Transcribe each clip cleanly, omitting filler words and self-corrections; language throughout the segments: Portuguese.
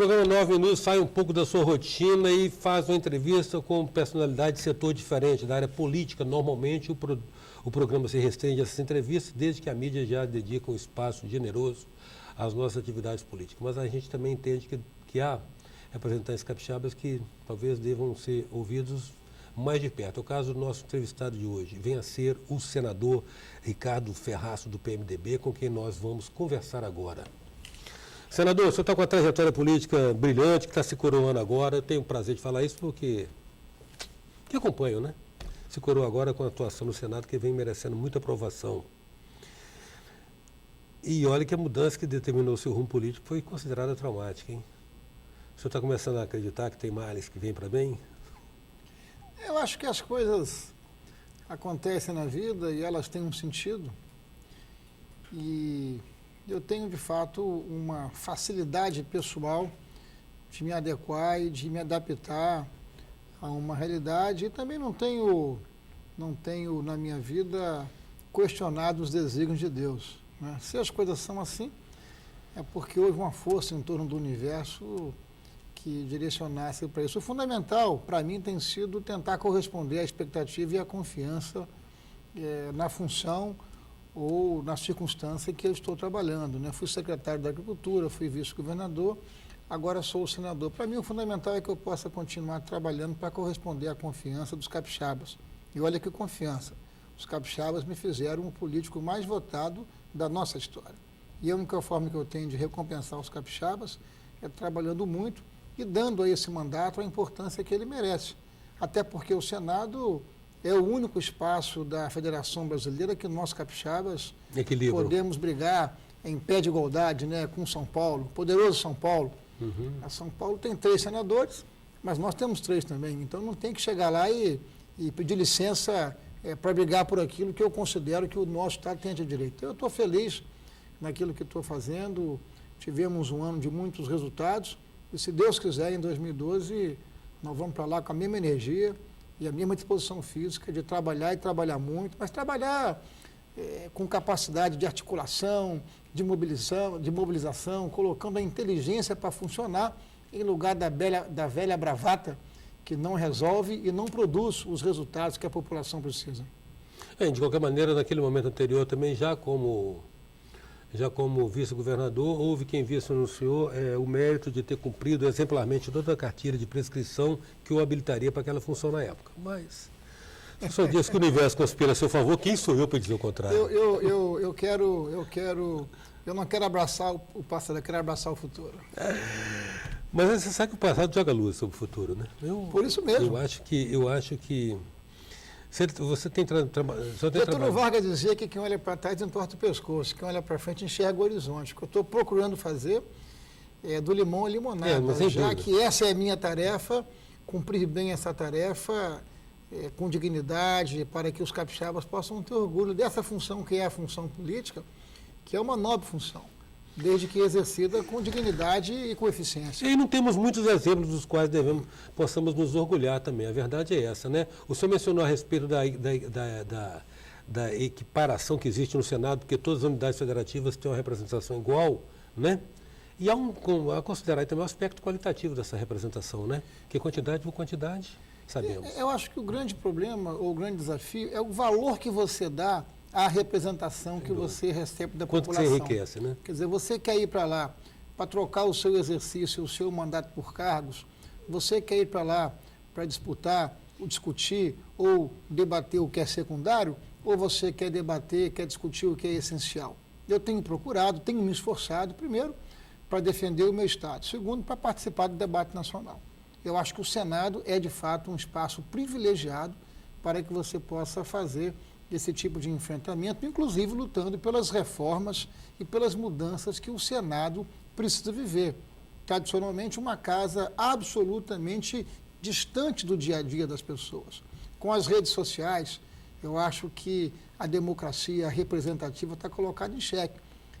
programa 9 Minutos sai um pouco da sua rotina e faz uma entrevista com personalidade de setor diferente, da área política. Normalmente o programa se restringe a essas entrevistas, desde que a mídia já dedica um espaço generoso às nossas atividades políticas. Mas a gente também entende que há representantes capixabas que talvez devam ser ouvidos mais de perto. É o caso do nosso entrevistado de hoje. Vem a ser o senador Ricardo Ferraço, do PMDB, com quem nós vamos conversar agora. Senador, o senhor está com uma trajetória política brilhante, que está se coroando agora. Eu tenho o prazer de falar isso porque acompanho, né? Se coroou agora com a atuação no Senado, que vem merecendo muita aprovação. E olha que a mudança que determinou o seu rumo político foi considerada traumática, hein? O senhor está começando a acreditar que tem males que vêm para bem? Eu acho que as coisas acontecem na vida e elas têm um sentido. E eu tenho, de fato, uma facilidade pessoal de me adequar e de me adaptar a uma realidade. E também não tenho na minha vida questionado os desígnios de Deus, né? Se as coisas são assim, é porque houve uma força em torno do universo que direcionasse para isso. O fundamental, para mim, tem sido tentar corresponder à expectativa e à confiança na função ou na circunstância em que eu estou trabalhando, né? Fui secretário da Agricultura, fui vice-governador, agora sou o senador. Para mim, o fundamental é que eu possa continuar trabalhando para corresponder à confiança dos capixabas. E olha que confiança. Os capixabas me fizeram o político mais votado da nossa história. E a única forma que eu tenho de recompensar os capixabas é trabalhando muito e dando a esse mandato a importância que ele merece. Até porque o Senado é o único espaço da Federação Brasileira que nós capixabas podemos brigar em pé de igualdade, né, com São Paulo, poderoso São Paulo. Uhum. A São Paulo tem 3 senadores, mas nós temos 3 também. Então não tem que chegar lá e pedir licença para brigar por aquilo que eu considero que o nosso Estado tem de direito. Eu estou feliz naquilo que estou fazendo. Tivemos um ano de muitos resultados. E se Deus quiser, em 2012, nós vamos para lá com a mesma energia e a mesma disposição física de trabalhar e trabalhar muito, mas trabalhar com capacidade de articulação, de mobilização, colocando a inteligência para funcionar em lugar da velha bravata que não resolve e não produz os resultados que a população precisa. De qualquer maneira, naquele momento anterior também, já como vice-governador, houve quem vice anunciou o mérito de ter cumprido exemplarmente toda a cartilha de prescrição que o habilitaria para aquela função na época. Mas, se o senhor diz que o universo conspira a seu favor, quem sou eu para dizer o contrário? Eu não quero abraçar o passado, eu quero abraçar o futuro. Mas você sabe que o passado joga luz sobre o futuro, né? Por isso mesmo. Eu acho que você tem trabalhado. Getúlio Vargas dizia que quem olha para trás entorta o pescoço, quem olha para frente enxerga o horizonte. O que eu estou procurando fazer é do limão à limonada. Já que essa é a minha tarefa, cumprir bem essa tarefa com dignidade, para que os capixabas possam ter orgulho dessa função que é a função política, que é uma nobre função, desde que exercida com dignidade e com eficiência. E não temos muitos exemplos dos quais possamos nos orgulhar também. A verdade é essa, né? O senhor mencionou a respeito da equiparação que existe no Senado, porque todas as unidades federativas têm uma representação igual, né? E há a considerar também o aspecto qualitativo dessa representação, né? Que quantidade por quantidade, sabemos. Eu acho que o grande problema, ou o grande desafio, é o valor que você dá à representação que você recebe da população. Quanto você enriquece, né? Quer dizer, você quer ir para lá para trocar o seu exercício, o seu mandato por cargos, você quer ir para lá para disputar, ou discutir, ou debater o que é secundário, ou você quer debater, quer discutir o que é essencial? Eu tenho procurado, tenho me esforçado, primeiro, para defender o meu Estado, segundo, para participar do debate nacional. Eu acho que o Senado é, de fato, um espaço privilegiado para que você possa fazer esse tipo de enfrentamento, inclusive lutando pelas reformas e pelas mudanças que o Senado precisa viver. Tradicionalmente, uma casa absolutamente distante do dia a dia das pessoas. Com as redes sociais, eu acho que a democracia representativa está colocada em xeque.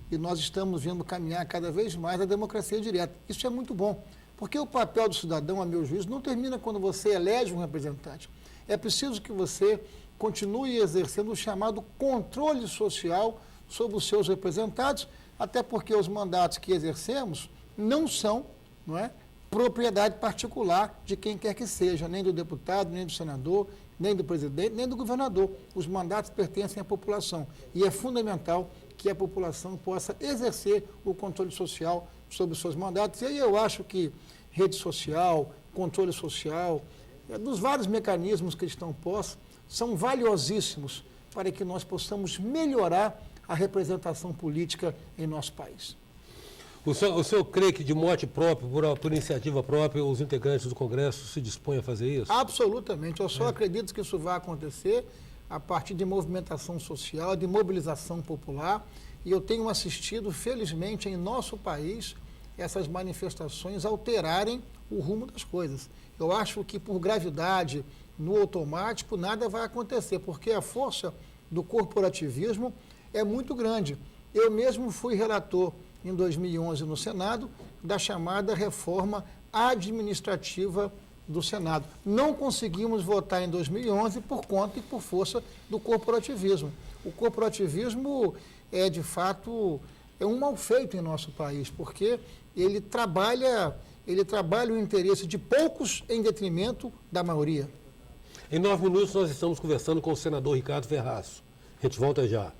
E nós estamos vendo caminhar cada vez mais a democracia direta. Isso é muito bom, porque o papel do cidadão, a meu juízo, não termina quando você elege um representante. É preciso que você continue exercendo o chamado controle social sobre os seus representados, até porque os mandatos que exercemos não são não é, propriedade particular de quem quer que seja, nem do deputado, nem do senador, nem do presidente, nem do governador. Os mandatos pertencem à população e é fundamental que a população possa exercer o controle social sobre os seus mandatos. E aí eu acho que rede social, controle social, dos vários mecanismos que estão postos, são valiosíssimos para que nós possamos melhorar a representação política em nosso país. O senhor crê que de mote próprio, por iniciativa própria, os integrantes do Congresso se dispõem a fazer isso? Absolutamente. Eu só acredito que isso vai acontecer a partir de movimentação social, de mobilização popular. E eu tenho assistido, felizmente, em nosso país, essas manifestações alterarem o rumo das coisas. Eu acho que, por gravidade, no automático, nada vai acontecer, porque a força do corporativismo é muito grande. Eu mesmo fui relator, em 2011, no Senado, da chamada reforma administrativa do Senado. Não conseguimos votar em 2011 por conta e por força do corporativismo. O corporativismo é, de fato, um mal feito em nosso país, porque ele trabalha o interesse de poucos em detrimento da maioria. Em 9 minutos nós estamos conversando com o senador Ricardo Ferraz. A gente volta já.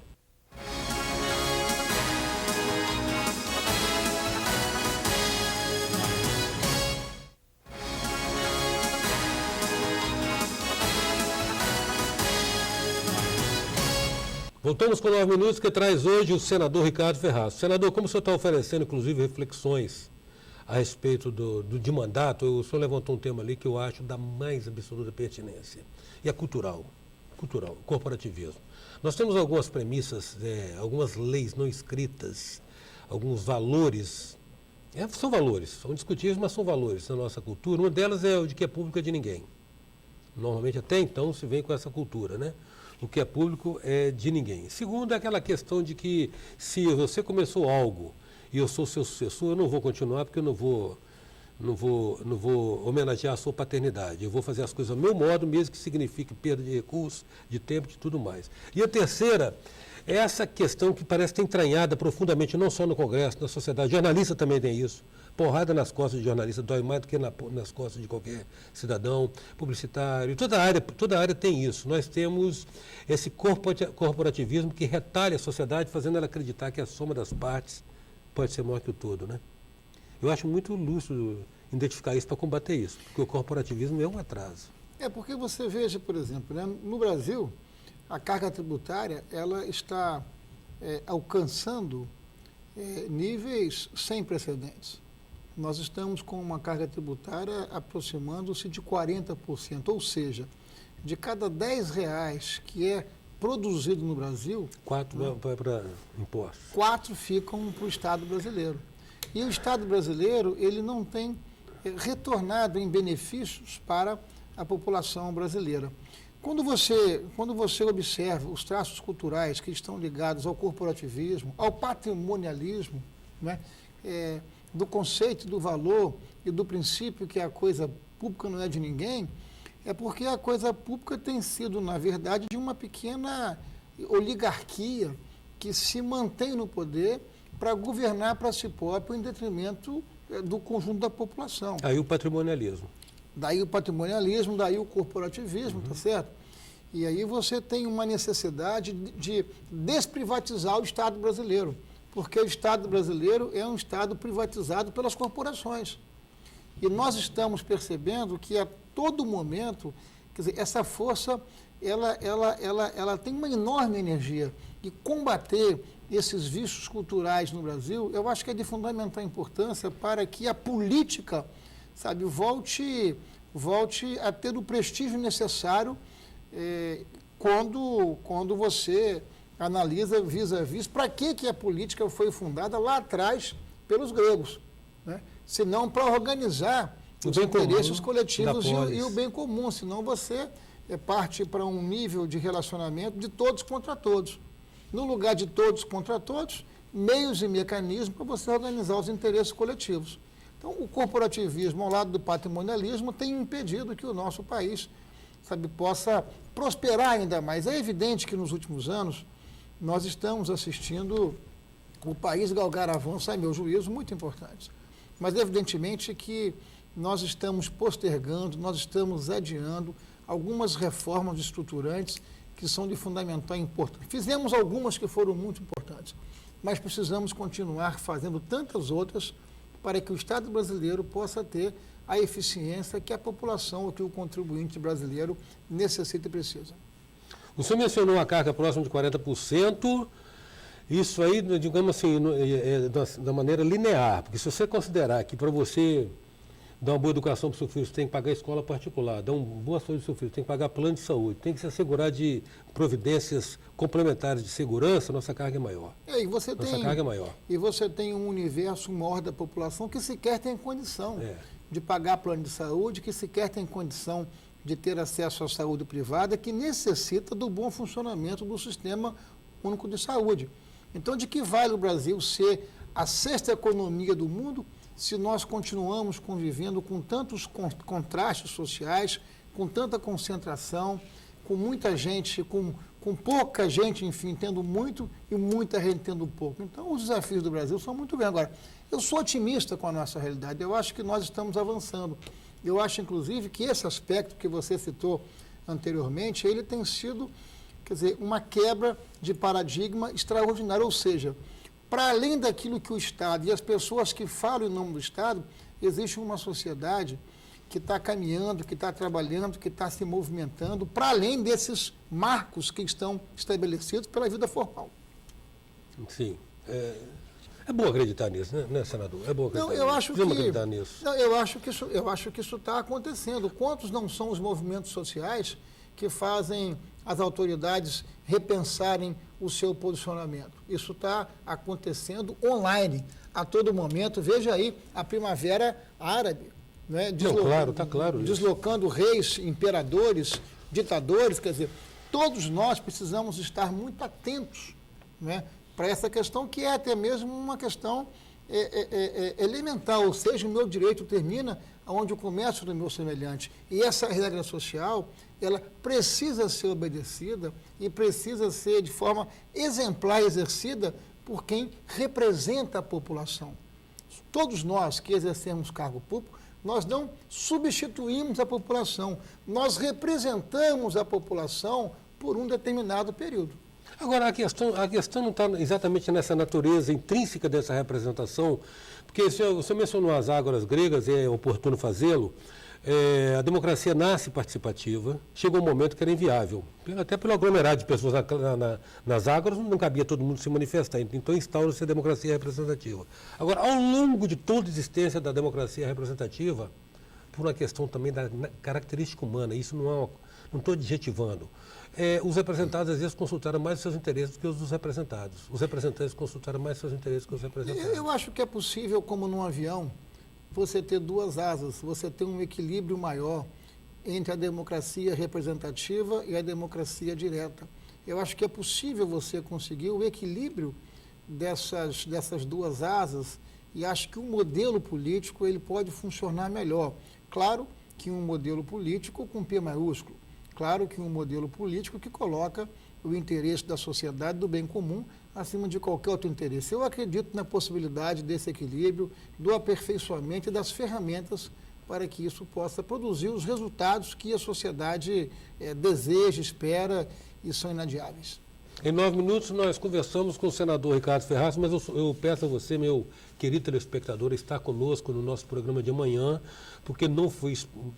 Voltamos com 9 minutos, que traz hoje o senador Ricardo Ferraz. Senador, como o senhor está oferecendo, inclusive, reflexões a respeito de mandato, o senhor levantou um tema ali que eu acho da mais absoluta pertinência. E é cultural, corporativismo. Nós temos algumas premissas, algumas leis não escritas, alguns valores, são valores, são discutíveis, mas são valores na nossa cultura. Uma delas é o de que é público é de ninguém. Normalmente, até então, se vem com essa cultura, né? O que é público é de ninguém. Segundo, é aquela questão de que se você começou algo e eu sou seu sucessor, eu não vou continuar porque eu não vou homenagear a sua paternidade. Eu vou fazer as coisas ao meu modo, mesmo que signifique perda de recursos, de tempo, de tudo mais. E a terceira é essa questão que parece ter entranhada profundamente, não só no Congresso, na sociedade. Jornalista também tem isso. Porrada nas costas de jornalista dói mais do que nas costas de qualquer cidadão, publicitário. Toda área tem isso. Nós temos esse corporativismo que retalha a sociedade, fazendo ela acreditar que a soma das partes pode ser maior que o todo, né? Eu acho muito lúcido identificar isso para combater isso, porque o corporativismo é um atraso. É porque você veja, por exemplo, né, no Brasil, a carga tributária ela está alcançando níveis sem precedentes. Nós estamos com uma carga tributária aproximando-se de 40%, ou seja, de cada R$10 que é produzido no Brasil, 4 vai para impostos. 4 ficam para o Estado brasileiro. E o Estado brasileiro, ele não tem retornado em benefícios para a população brasileira. Quando você observa os traços culturais que estão ligados ao corporativismo, ao patrimonialismo, né, do conceito do valor e do princípio que a coisa pública não é de ninguém, é porque a coisa pública tem sido, na verdade, de uma pequena oligarquia que se mantém no poder para governar para si próprio em detrimento do conjunto da população. Aí o patrimonialismo. Daí o patrimonialismo, daí o corporativismo, tá certo? E aí você tem uma necessidade de desprivatizar o Estado brasileiro, porque o Estado brasileiro é um Estado privatizado pelas corporações. E nós estamos percebendo que a todo momento, quer dizer, essa força, ela tem uma enorme energia. E combater esses vícios culturais no Brasil, eu acho que é de fundamental importância para que a política, sabe, volte a ter o prestígio necessário quando você analisa vis-a-vis para que a política foi fundada lá atrás pelos gregos, né? Senão para organizar os interesses coletivos e o bem comum, senão você parte para um nível de relacionamento de todos contra todos. No lugar de todos contra todos, meios e mecanismos para você organizar os interesses coletivos. Então, o corporativismo ao lado do patrimonialismo tem impedido que o nosso país, sabe, possa prosperar ainda mais. É evidente que nos últimos anos nós estamos assistindo o país galgar avanços, a meu juízo, muito importantes. Mas evidentemente que nós estamos postergando, nós estamos adiando algumas reformas estruturantes que são de fundamental importância. Fizemos algumas que foram muito importantes, mas precisamos continuar fazendo tantas outras para que o Estado brasileiro possa ter a eficiência que a população ou que o contribuinte brasileiro necessita e precisa. O senhor mencionou a carga próxima de 40%, isso aí, digamos assim, da maneira linear, porque se você considerar que para você dar uma boa educação para o seu filho, você tem que pagar escola particular, dar uma boa saúde para o seu filho, tem que pagar plano de saúde, tem que se assegurar de providências complementares de segurança, nossa carga é maior. Carga é maior. E você tem um universo maior da população que sequer tem condição de pagar plano de saúde, que sequer tem condição de ter acesso à saúde privada, que necessita do bom funcionamento do Sistema Único de Saúde. Então, de que vale o Brasil ser a sexta economia do mundo se nós continuamos convivendo com tantos contrastes sociais, com tanta concentração, com muita gente, com pouca gente, enfim, tendo muito e muita gente tendo pouco. Então, os desafios do Brasil são muito grandes. Agora, eu sou otimista com a nossa realidade, eu acho que nós estamos avançando. Eu acho, inclusive, que esse aspecto que você citou anteriormente, ele tem sido, quer dizer, uma quebra de paradigma extraordinária, ou seja, para além daquilo que o Estado e as pessoas que falam em nome do Estado, existe uma sociedade que está caminhando, que está trabalhando, que está se movimentando, para além desses marcos que estão estabelecidos pela vida formal. Sim. É bom acreditar nisso, né, senador? É bom acreditar nisso. Eu acho que isso está acontecendo. Quantos não são os movimentos sociais que fazem as autoridades repensarem o seu posicionamento? Isso está acontecendo online, a todo momento. Veja aí a Primavera Árabe, né? Está claro. Deslocando reis, imperadores, ditadores, quer dizer, todos nós precisamos estar muito atentos, né, para essa questão, que é até mesmo uma questão elementar, ou seja, o meu direito termina onde o comércio do meu semelhante. E essa regra social, ela precisa ser obedecida e precisa ser de forma exemplar exercida por quem representa a população. Todos nós que exercemos cargo público, nós não substituímos a população, nós representamos a população por um determinado período. Agora, a questão não está exatamente nessa natureza intrínseca dessa representação, porque o senhor mencionou as ágoras gregas, e é oportuno fazê-lo. A democracia nasce participativa, chegou um momento que era inviável, até pelo aglomerado de pessoas nas ágoras, não cabia todo mundo se manifestar, então instaura-se a democracia representativa. Agora, ao longo de toda a existência da democracia representativa, por uma questão também da característica humana, isso não estou adjetivando, os representados às vezes consultaram mais os seus interesses do que os dos representados. Os representantes consultaram mais os seus interesses do que os representados. Eu acho que é possível, como num avião, você ter duas asas, você ter um equilíbrio maior entre a democracia representativa e a democracia direta. Eu acho que é possível você conseguir o equilíbrio dessas duas asas, e acho que o modelo político ele pode funcionar melhor. Claro que um modelo político com P maiúsculo. Claro que um modelo político que coloca o interesse da sociedade, do bem comum, acima de qualquer outro interesse. Eu acredito na possibilidade desse equilíbrio, do aperfeiçoamento e das ferramentas para que isso possa produzir os resultados que a sociedade deseja, espera e são inadiáveis. Em 9 minutos nós conversamos com o senador Ricardo Ferraz, mas eu peço a você, meu querido telespectador, estar conosco no nosso programa de amanhã, porque não foi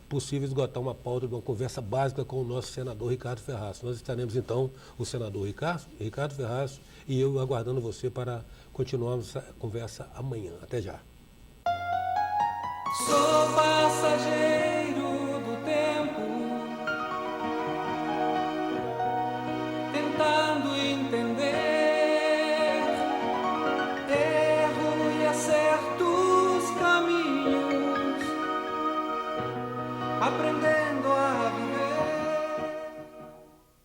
possível esgotar uma pauta de uma conversa básica com o nosso senador Ricardo Ferraz. Nós estaremos então, o senador Ricardo Ferraz e eu aguardando você para continuarmos a conversa amanhã. Até já. Sou passageiro do tempo, tentando entender erro e acerto os caminhos, aprender